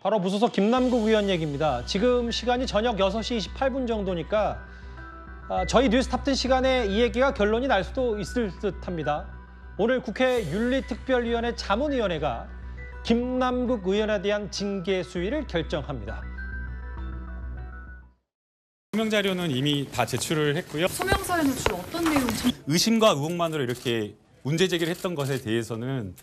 바로 무소속 김남국 의원 얘기입니다. 지금 시간이 저녁 6시 28분 정도니까 저희 뉴스탑10 시간에 이 얘기가 결론이 날 수도 있을 듯합니다. 오늘 국회 윤리특별위원회 자문위원회가 김남국 의원에 대한 징계 수위를 결정합니다. 소명 자료는 이미 다 제출을 했고요. 소명서에는 주로 어떤 내용? 의심과 의혹만으로 이렇게 문제 제기를 했던 것에 대해서는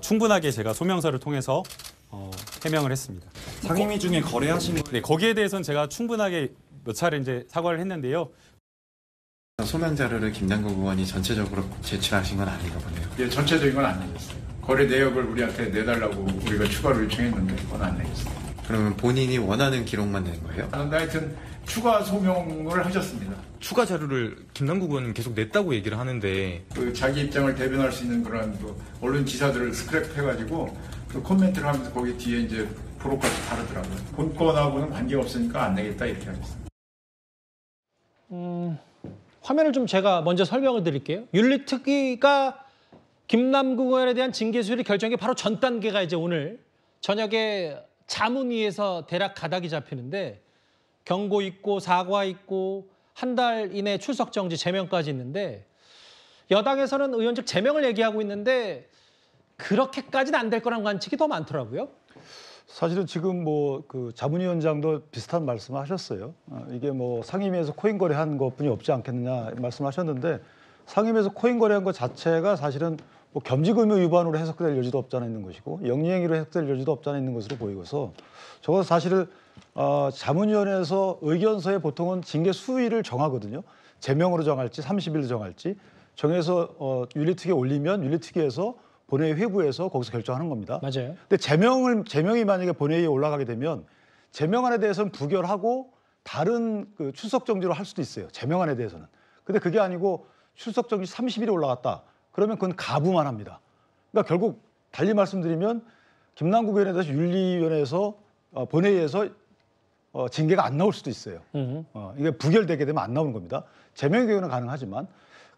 충분하게 제가 소명서를 통해서 해명을 했습니다. 상임위 중에 거래하신 거? 네, 거기에 대해서는 제가 충분하게 몇 차례 이제 사과를 했는데요. 소명 자료를 김남국 의원이 전체적으로 제출하신 건 아닌가 보네요. 예, 전체적인 건 안 내겠어요. 거래 내역을 우리한테 내달라고 우리가 추가로 요청했는데 그건 안 내겠어요. 그러면 본인이 원하는 기록만 낸 거예요? 그런데 하여튼 추가 소명을 하셨습니다. 추가 자료를 김남국 의원님 계속 냈다고 얘기를 하는데 그 자기 입장을 대변할 수 있는 그런 언론 지사들을 스크랩해가지고 그 코멘트를 하면서 거기 뒤에 이제 프로까지 다르더라고요. 본건하고는 관계가 없으니까 안 내겠다 이렇게 하셨습니다. 화면을 좀 제가 먼저 설명을 드릴게요. 윤리특위가 김남국 의원에 대한 징계 수위를 결정한 게 바로 전 단계가 이제 오늘 저녁에 자문위에서 대략 가닥이 잡히는데 경고 있고 사과 있고 한 달 이내 출석 정지 제명까지 있는데 여당에서는 의원직 제명을 얘기하고 있는데 그렇게까지는 안 될 거란 관측이 더 많더라고요. 사실은 지금 그 자문위원장도 비슷한 말씀을 하셨어요. 이게 상임위에서 코인 거래한 것뿐이 없지 않겠느냐 말씀하셨는데 상임위에서 코인 거래한 것 자체가 사실은 겸직 의무 위반으로 해석될 여지도 없지 않아 있는 것이고 영리행위로 해석될 여지도 없지 않아 있는 것으로 보이고서 저거 사실은 자문위원회에서 의견서에 보통은 징계 수위를 정하거든요. 제명으로 정할지 30일로 정할지 정해서 윤리특위에 올리면 윤리특위에서 본회의 회부해서 거기서 결정하는 겁니다. 맞아요. 근데 제명이 만약에 본회의에 올라가게 되면 제명안에 대해서는 부결하고 다른 그 출석 정지로 할 수도 있어요. 제명안에 대해서는. 근데 그게 아니고 출석 정지 30일에 올라갔다. 그러면 그건 가부만 합니다. 그러니까 결국 달리 말씀드리면 김남국 의원에 대해서 윤리위원회에서 본회의에서 징계가 안 나올 수도 있어요. 이게 부결되게 되면 안 나오는 겁니다. 제명 경우는 가능하지만.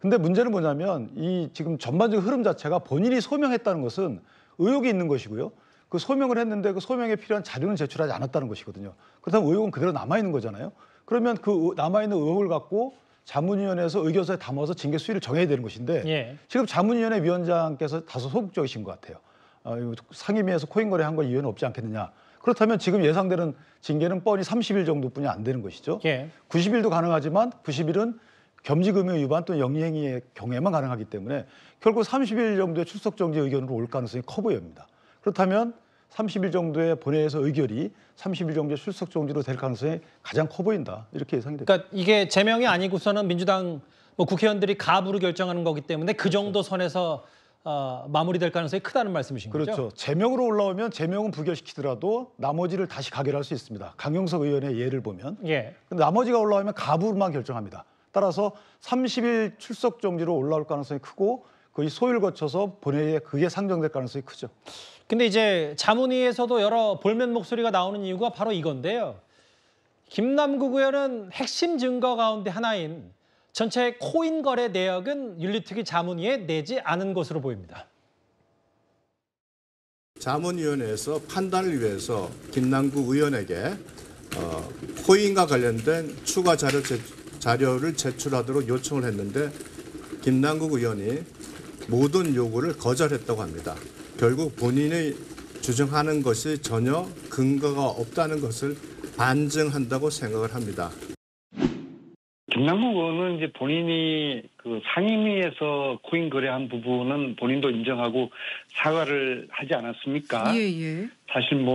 근데 문제는 뭐냐면 이 지금 전반적인 흐름 자체가 본인이 소명했다는 것은 의혹이 있는 것이고요. 그 소명을 했는데 그 소명에 필요한 자료는 제출하지 않았다는 것이거든요. 그렇다면 의혹은 그대로 남아있는 거잖아요. 그러면 그 남아있는 의혹을 갖고 자문위원회에서 의견서에 담아서 징계 수위를 정해야 되는 것인데 예. 지금 자문위원회 위원장께서 다소 소극적이신 것 같아요. 상임위에서 코인 거래한 걸 이유는 없지 않겠느냐. 그렇다면 지금 예상되는 징계는 뻔히 30일 정도뿐이 안 되는 것이죠. 예. 90일도 가능하지만 90일은 겸직 의무 위반 또는 영리행위의 경우에만 가능하기 때문에 결국 30일 정도의 출석 정지 의견으로 올 가능성이 커 보입니다. 그렇다면 30일 정도의 본회의에서 의결이 30일 정도의 출석 정지로 될 가능성이 가장 커 보인다. 이렇게 예상이 됩니다. 그러니까 이게 제명이 아니고서는 민주당 국회의원들이 가부로 결정하는 거기 때문에 그 정도 선에서 마무리될 가능성이 크다는 말씀이신 거죠? 그렇죠. 제명으로 올라오면 제명은 부결시키더라도 나머지를 다시 가결할 수 있습니다. 강용석 의원의 예를 보면. 예. 근데 나머지가 올라오면 가부로만 결정합니다. 따라서 30일 출석 정지로 올라올 가능성이 크고 거의 소위를 거쳐서 본회의에 그게 상정될 가능성이 크죠. 근데 이제 자문위에서도 여러 볼멘 목소리가 나오는 이유가 바로 이건데요. 김남국 의원은 핵심 증거 가운데 하나인 전체 코인 거래 내역은 윤리특위 자문위에 내지 않은 것으로 보입니다. 자문위원회에서 판단을 위해서 김남국 의원에게 코인과 관련된 추가 자료를 제출하도록 요청을 했는데 김남국 의원이 모든 요구를 거절했다고 합니다. 결국 본인이 주장하는 것이 전혀 근거가 없다는 것을 반증한다고 생각을 합니다. 김남국 의원은 이제 본인이 그 상임위에서 코인 거래한 부분은 본인도 인정하고 사과를 하지 않았습니까? 예. 사실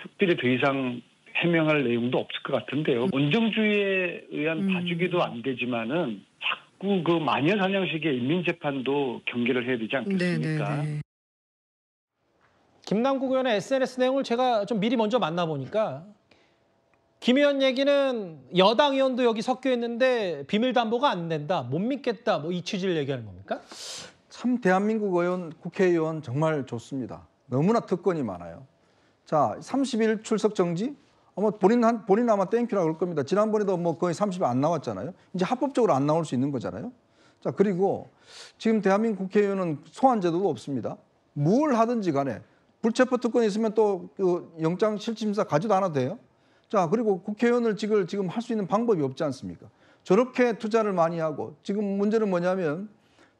특별히 더 이상 해명할 내용도 없을 것 같은데요. 원정주의에 의한 봐주기도 안 되지만은 자꾸 그 마녀사냥식의 인민재판도 경계를 해야 되지 않겠습니까? 네네네. 김남국 의원의 SNS 내용을 제가 좀 미리 먼저 만나보니까 김 의원 얘기는 여당 의원도 여기 섞여 있는데 비밀 담보가 안 된다, 못 믿겠다, 이 취지를 얘기하는 겁니까? 참 대한민국 국회의원 정말 좋습니다. 너무나 특권이 많아요. 자, 30일 출석 정지? 본인 아마 땡큐라고 그럴 겁니다. 지난번에도 거의 30일 안 나왔잖아요. 이제 합법적으로 안 나올 수 있는 거잖아요. 자, 그리고 지금 대한민국 국회의원은 소환제도도 없습니다. 뭘 하든지 간에 불체포 특권이 있으면 또 그 영장 실질심사 가지도 않아도 돼요. 자, 그리고 국회의원을 지금 할 수 있는 방법이 없지 않습니까? 저렇게 투자를 많이 하고 지금 문제는 뭐냐면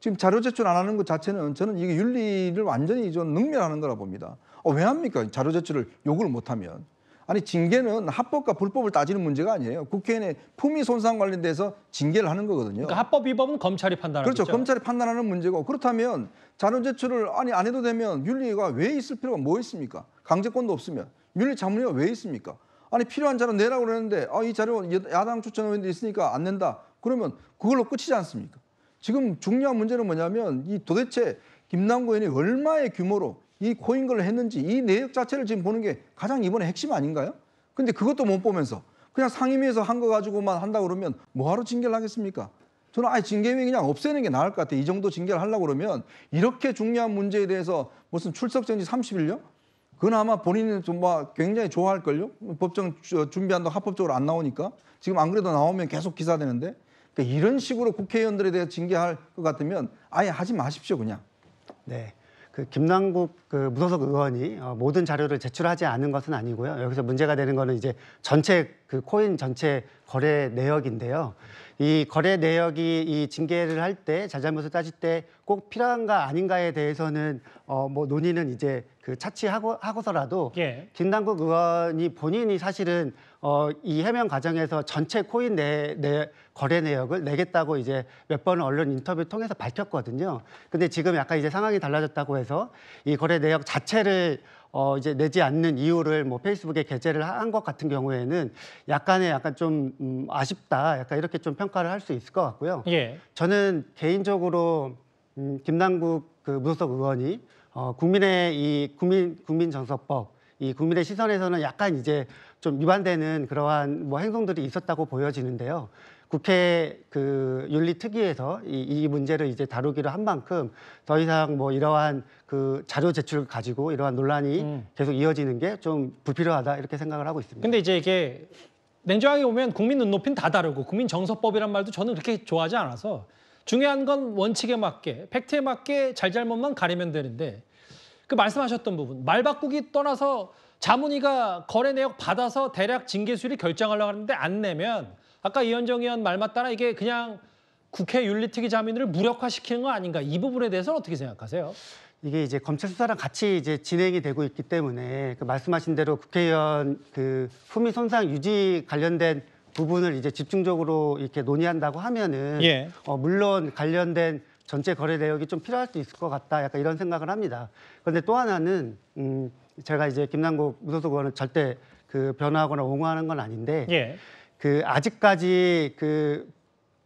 지금 자료 제출 안 하는 것 자체는 저는 이게 윤리를 완전히 좀 능멸하는 거라 봅니다. 왜 합니까? 자료 제출을 요구를 못하면. 아니 징계는 합법과 불법을 따지는 문제가 아니에요. 국회의원의 품위 손상 관련돼서 징계를 하는 거거든요. 그러니까 합법 위법은 검찰이 판단하겠죠. 그렇죠. 검찰이 판단하는 문제고 그,렇다면 자료 제출을 안 해도 되면 윤리가 왜 있을 필요가 뭐 있습니까? 강제권도 없으면 윤리 자문위가 왜 있습니까? 아니 필요한 자료 내라고 그러는데 이 자료 야당 추천 의원들이 있으니까 안 낸다. 그러면 그걸로 끝이지 않습니까? 지금 중요한 문제는 뭐냐면 이 도대체 김남국 의원이 얼마의 규모로 이 코인걸을 했는지 이 내역 자체를 지금 보는 게 가장 이번에 핵심 아닌가요? 근데 그것도 못 보면서 그냥 상임위에서 한 거 가지고만 한다고 그러면 뭐하러 징계를 하겠습니까? 저는 아예 징계위 그냥 없애는 게 나을 것 같아요. 이 정도 징계를 하려고 그러면 이렇게 중요한 문제에 대해서 무슨 출석정지 30일요? 그건 아마 본인은 좀 굉장히 좋아할걸요? 법정 준비한다고 합법적으로 안 나오니까. 지금 안 그래도 나오면 계속 기사되는데. 그러니까 이런 식으로 국회의원들에 대해 징계할 것 같으면 아예 하지 마십시오, 그냥. 네. 그 김남국 그 무소속 의원이 모든 자료를 제출하지 않은 것은 아니고요. 여기서 문제가 되는 거는 이제 전체 그 코인 전체 거래 내역인데요. 이 거래 내역이 이 징계를 할 때 잘잘못을 따질 때 꼭 필요한가 아닌가에 대해서는 뭐 논의는 이제 그 하고서라도 예. 김남국 의원이 본인이 사실은 이 해명 과정에서 전체 코인 거래 내역을 내겠다고 이제 몇 번 언론 인터뷰 통해서 밝혔거든요. 근데 지금 약간 이제 상황이 달라졌다고 해서 이 거래 내역 자체를 이제 내지 않는 이유를 뭐 페이스북에 게재를 한 것 같은 경우에는 약간 좀 아쉽다, 약간 이렇게 좀 평가를 할 수 있을 것 같고요. 예. 저는 개인적으로 김남국 그 무소속 의원이 국민의 이 국민정서법 이 국민의 시선에서는 약간 이제 좀 위반되는 그러한 뭐 행동들이 있었다고 보여지는데요. 국회 그 윤리특위에서 이 문제를 이제 다루기로 한 만큼 더 이상 뭐 이러한 그 자료 제출 가지고 이러한 논란이 계속 이어지는 게 좀 불필요하다 이렇게 생각을 하고 있습니다. 근데 이제 이게 냉정하게 보면 국민 눈높이는 다 다르고 국민 정서법이란 말도 저는 그렇게 좋아하지 않아서 중요한 건 원칙에 맞게 팩트에 맞게 잘잘못만 가리면 되는데 그 말씀하셨던 부분 말 바꾸기 떠나서 자문위가 거래 내역 받아서 대략 징계 수위를 결정하려고 하는데 안 내면 아까 이현정 의원 말 맞다나 이게 그냥 국회 윤리특위 자문위를 무력화시키는 거 아닌가 이 부분에 대해서는 어떻게 생각하세요? 이게 이제 검찰 수사랑 같이 이제 진행이 되고 있기 때문에 그 말씀하신 대로 국회의원 그 품위 손상 유지 관련된 부분을 이제 집중적으로 이렇게 논의한다고 하면은 예. 물론 관련된 전체 거래 내역이 좀 필요할 수 있을 것 같다. 약간 이런 생각을 합니다. 그런데 또 하나는 제가 이제 김남국 무소속 의원은 절대 그 변호하거나 옹호하는 건 아닌데 예. 그 아직까지 그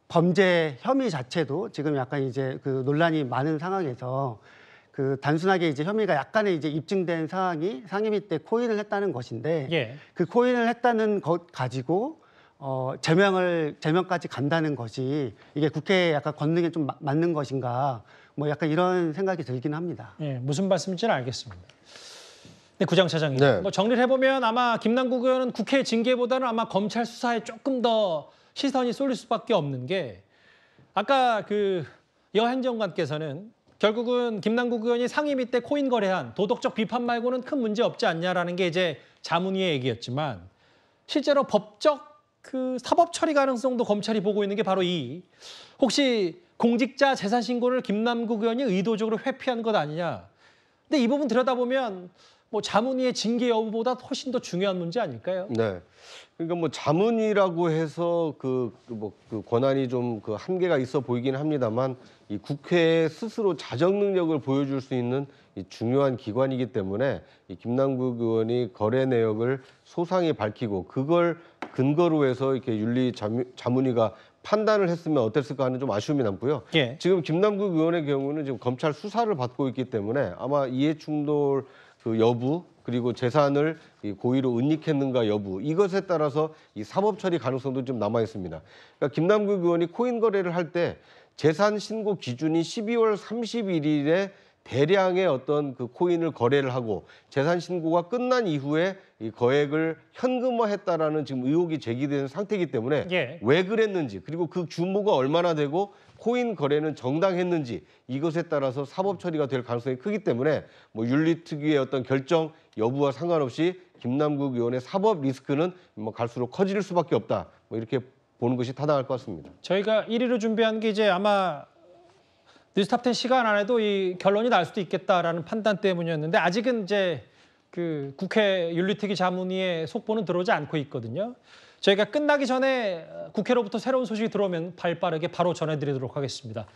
범죄 혐의 자체도 지금 약간 이제 그 논란이 많은 상황에서 그 단순하게 이제 혐의가 약간의 이제 입증된 상황이 상임위 때 코인을 했다는 것인데 예. 그 코인을 했다는 것 가지고 제명까지 간다는 것이 이게 국회에 약간 권능에 좀 맞는 것인가 뭐 약간 이런 생각이 들긴 합니다. 예, 무슨 말씀인지는 알겠습니다. 네, 구장차장님. 네. 뭐 정리를 해보면 아마 김남국 의원은 국회 징계보다는 아마 검찰 수사에 조금 더 시선이 쏠릴 수밖에 없는 게 아까 그 여 행정관께서는 결국은 김남국 의원이 상임위 때 코인 거래한 도덕적 비판 말고는 큰 문제 없지 않냐라는 게 이제 자문위의 얘기였지만 실제로 법적 그 사법 처리 가능성도 검찰이 보고 있는 게 바로 이 혹시 공직자 재산 신고를 김남국 의원이 의도적으로 회피한 것 아니냐. 근데 이 부분 들여다보면 뭐 자문위의 징계 여부보다 훨씬 더 중요한 문제 아닐까요? 네. 그러니까 뭐 자문이라고 해서 그 권한이 좀 그 한계가 있어 보이긴 합니다만 이 국회 스스로 자정 능력을 보여줄 수 있는 이 중요한 기관이기 때문에 이 김남국 의원이 거래 내역을 소상히 밝히고 그걸 근거로 해서 이렇게 윤리자문위가 판단을 했으면 어땠을까 하는 좀 아쉬움이 남고요. 예. 지금 김남국 의원의 경우는 지금 검찰 수사를 받고 있기 때문에 아마 이해충돌 그 여부 그리고 재산을 고의로 은닉했는가 여부 이것에 따라서 이 사법 처리 가능성도 좀 남아 있습니다. 그러니까 김남국 의원이 코인 거래를 할 때 재산 신고 기준이 12월 31일에 대량의 어떤 그 코인을 거래를 하고 재산 신고가 끝난 이후에 이 거액을 현금화했다라는 지금 의혹이 제기된 상태이기 때문에 예. 왜 그랬는지 그리고 그 규모가 얼마나 되고 코인 거래는 정당했는지 이것에 따라서 사법 처리가 될 가능성이 크기 때문에 뭐 윤리특위의 어떤 결정 여부와 상관없이 김남국 의원의 사법 리스크는 뭐 갈수록 커질 수밖에 없다. 뭐 이렇게 보는 것이 타당할 것 같습니다. 저희가 1위로 준비한 게 이제 아마 뉴스탑10 시간 안에도 이 결론이 날 수도 있겠다라는 판단 때문이었는데 아직은 이제 그 국회 윤리특위 자문위의 속보는 들어오지 않고 있거든요. 저희가 끝나기 전에 국회로부터 새로운 소식이 들어오면 발빠르게 바로 전해드리도록 하겠습니다.